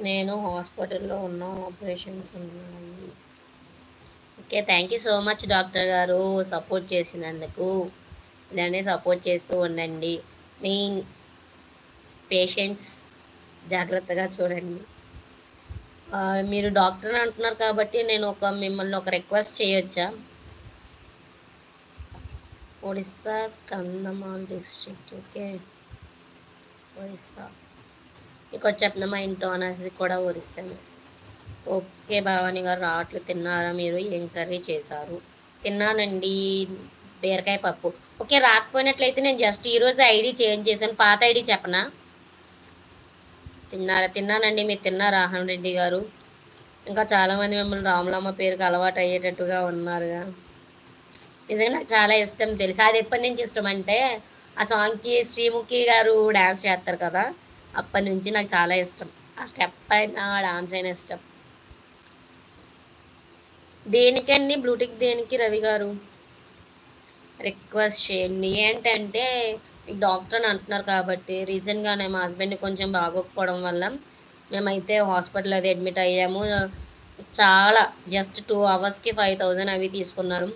నేను హాస్పిటల్లో ఉన్న, ఆపరేషన్స్ ఉన్నాయి. Okay. Thank you so much doctor గారు సపోర్ట్ చేసినందుకు. ఇలానే సపోర్ట్ చేస్తూ ఉండండి. మీ పేషెంట్స్ జాగ్రత్తగా చూడండి. మీరు డాక్టర్ అంటున్నారు కాబట్టి నేను మిమ్మల్ని ఒక రిక్వెస్ట్ చేయొచ్చా? ఒడిస్సా కంధమాల్ డిస్ట్రిక్ట్. ఓకే. ఒరిస్సా. ఇక్కడ చెప్పిన మా ఇంట్లో అనేది కూడా ఒరిస్సానే. ఓకే భవానీ గారు రావట్లేదు. తిన్నారా మీరు? ఏం కర్రీ చేశారు? తిన్నానండి, బీరకాయ పప్పు. ఓకే, రాకపోయినట్లయితే నేను జస్ట్ ఈరోజు ఐడి చేంజ్ చేశాను. పాత ఐడి చెప్పనా? తిన్నానండి. మీరు తిన్నారా రాహన్ రెడ్డి గారు? ఇంకా చాలామంది మిమ్మల్ని రాములమ్మ పేరుకి అలవాటు అయ్యేటట్టుగా ఉన్నారుగా. నిజంగా నాకు చాలా ఇష్టం తెలుసు. అది ఎప్పటి నుంచి ఇష్టం అంటే ఆ సాంగ్కి శ్రీముఖి గారు డ్యాన్స్ చేస్తారు కదా, అప్పటి నుంచి నాకు చాలా ఇష్టం. ఆ స్టెప్ అయినా డాన్స్ అయినా ఇష్టం. దేనికండి బ్లూటిక్? దేనికి రవి గారు? రిక్వెస్ట్ చేయండి. ఏంటంటే డాక్టర్ అని అంటున్నారు కాబట్టి రీసెంట్గానే మా హస్బెండ్ని కొంచెం బాగోకపోవడం వల్ల మేమైతే హాస్పిటల్ అది అడ్మిట్ అయ్యాము. చాలా జస్ట్ 2 అవర్స్కి 5,000 అవి తీసుకున్నారు.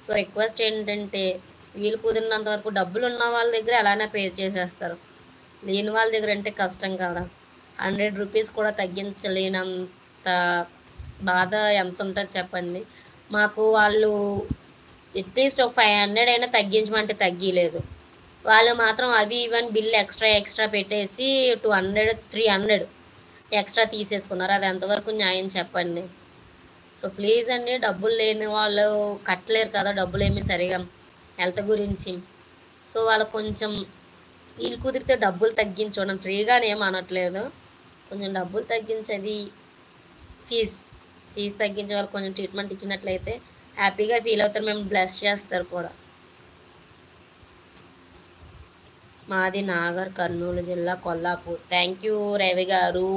సో రిక్వెస్ట్ ఏంటంటే వీలు కుదిరినంత వరకు డబ్బులు ఉన్న వాళ్ళ దగ్గర అలానే పే చేసేస్తారు. లేని వాళ్ళ దగ్గర అంటే కష్టం కదా. 100 రూపీస్ కూడా తగ్గించలేనంత బాధ ఎంత ఉంటుంది చెప్పండి. మాకు వాళ్ళు అట్లీస్ట్ ఒక 500 అయినా తగ్గించమంటే తగ్గిలేదు. వాళ్ళు మాత్రం అవి ఇవన్నీ బిల్ ఎక్స్ట్రా పెట్టేసి 200, 300 ఎక్స్ట్రా తీసేసుకున్నారు. అది ఎంతవరకు న్యాయం చెప్పండి. సో ప్లీజ్ అండి, డబ్బులు లేని వాళ్ళు కట్టలేరు కదా డబ్బులేమి సరిగా హెల్త్ గురించి. సో వాళ్ళకు కొంచెం వీలు కుదిరితే డబ్బులు తగ్గించడం, ఫ్రీగానే ఏం అనట్లేదు, కొంచెం డబ్బులు తగ్గించేది. ఫీజు తగ్గించే వాళ్ళు కొంచెం ట్రీట్మెంట్ ఇచ్చినట్లయితే హ్యాపీగా ఫీల్ అవుతారు, మేము బ్లెస్ చేస్తారు కూడా. మాది నాగర్ కర్నూలు జిల్లా కొల్లాపూర్. థ్యాంక్ యూ రవి గారు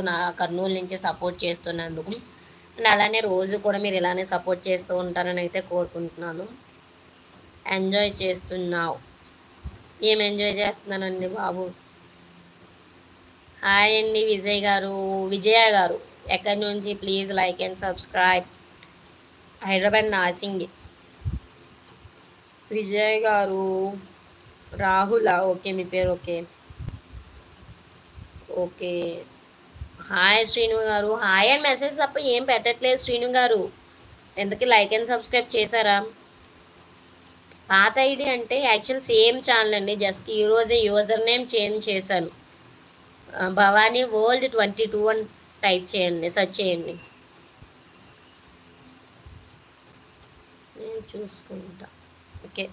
నా కర్నూలు నుంచి సపోర్ట్ చేస్తున్నందుకు. అండ్ అలానే రోజు కూడా మీరు ఇలానే సపోర్ట్ చేస్తూ ఉంటారని అయితే కోరుకుంటున్నాను. ఎంజాయ్ చేస్తున్నావు? ఏం ఎంజాయ్ చేస్తున్నానండి బాబు. హాయ్ అండి విజయ గారు ఎక్కడి నుంచి? Please like and subscribe. Hyderabad Narsingi. Vijay గారు రాహులా? ఓకే, మీ పేరు. Okay okay. హాయ్ శ్రీను గారు. హాయ్ అండ్ మెసేజ్ తప్ప ఏం పెట్టట్లేదు శ్రీను గారు. ఎందుకు లైక్ అండ్ సబ్స్క్రైబ్ చేశారా? పాత ఐడి అంటే యాక్చువల్ సేమ్ ఛానల్ అండి, జస్ట్ ఈరోజే యూజర్ నేమ్ చేంజ్ చేశాను. భవానీ వరల్డ్ 22 అని టైప్ చేయండి, సెర్చ్ చేయండి. నేను చూసుకుంటా. ఓకే,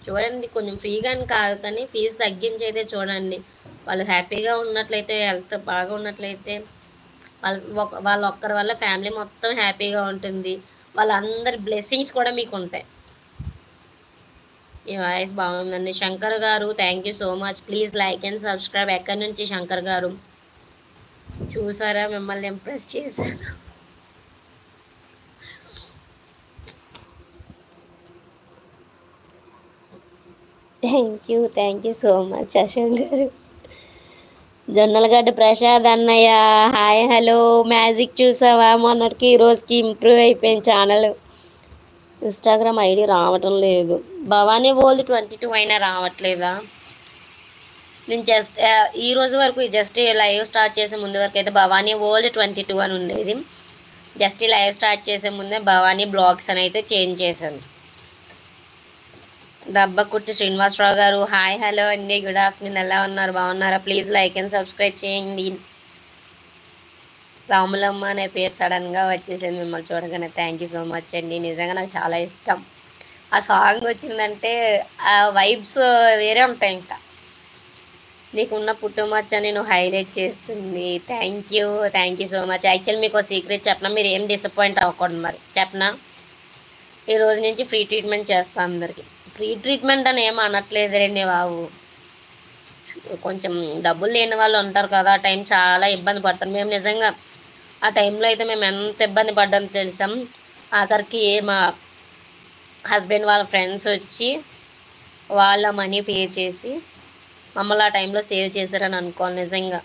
చూడండి. కొంచెం ఫ్రీగా అని కాదు కానీ ఫీజు తగ్గించి అయితే చూడండి. వాళ్ళు హ్యాపీగా ఉన్నట్లయితే, హెల్త్ బాగా ఉన్నట్లయితే వాళ్ళ ఒక్కరి వల్ల ఫ్యామిలీ మొత్తం హ్యాపీగా ఉంటుంది. వాళ్ళందరి బ్లెస్సింగ్స్ కూడా మీకు ఉంటాయి. మీ వాయిస్ బాగుందండి. శంకర్ గారు thank you so much. Please like and subscribe. ఎక్కడి నుంచి శంకర్ గారు? చూసారా, మిమ్మల్ని ఇంప్రెస్ చేశాను. Thank you so much Ashok garu. Jonnalagadda Prasad అన్నయ్య హాయ్ హలో. మ్యాజిక్ చూసావా? మొన్నటికి ఈరోజుకి ఇంప్రూవ్ అయిపోయింది ఛానల్. ఇన్స్టాగ్రామ్ ఐడి రావటం లేదు. భవానీ వరల్డ్ 22 అయినా రావట్లేదా? నేను జస్ట్ ఈ రోజు వరకు జస్ట్ లైవ్ స్టార్ట్ చేసే ముందు వరకు అయితే భవానీ వరల్డ్ 22 అని ఉండేది. జస్ట్ లైవ్ స్టార్ట్ చేసే ముందే భవానీ బ్లాగ్స్ అని అయితే చేంజ్ చేశాను. దబ్బకుట్టి శ్రీనివాసరావు గారు హాయ్ హలో అండి, గుడ్ ఆఫ్టర్నూన్. ఎలా ఉన్నారు? బాగున్నారా? ప్లీజ్ లైక్ అండ్ సబ్స్క్రైబ్ చేయండి. రాములమ్మ అనే పేరు సడన్గా వచ్చేసింది మిమ్మల్ని చూడగానే. థ్యాంక్ యూ సో మచ్ అండి. నిజంగా నాకు చాలా ఇష్టం. ఆ సాంగ్ వచ్చిందంటే ఆ వైబ్స్ వేరే ఉంటాయి. ఇంకా నీకున్న పుట్టుమచ్చ నేను హైలైట్ చేస్తుంది. Thank you so much. Actual మీకు సీక్రెట్ చెప్పనా, మీరు ఏం డిసప్పాయింట్ అవ్వకూడదు. మరి చెప్పనా, ఈ రోజు నుంచి ఫ్రీ ట్రీట్మెంట్ చేస్తాను అందరికి. ఫ్రీ ట్రీట్మెంట్ అని ఏం అనట్లేదు రండి బాబు. కొంచెం డబ్బులు లేని వాళ్ళు ఉంటారు కదా, ఆ టైం చాలా ఇబ్బంది పడతారు. మేము నిజంగా ఆ టైంలో అయితే మేము ఎంత ఇబ్బంది పడ్డామో తెలుసాం. ఆఖరికి మా హస్బెండ్ వాళ్ళ ఫ్రెండ్స్ వచ్చి వాళ్ళ మనీ పే చేసి మమ్మల్ని ఆ టైంలో సేవ్ చేశారని అనుకోవాలి. నిజంగా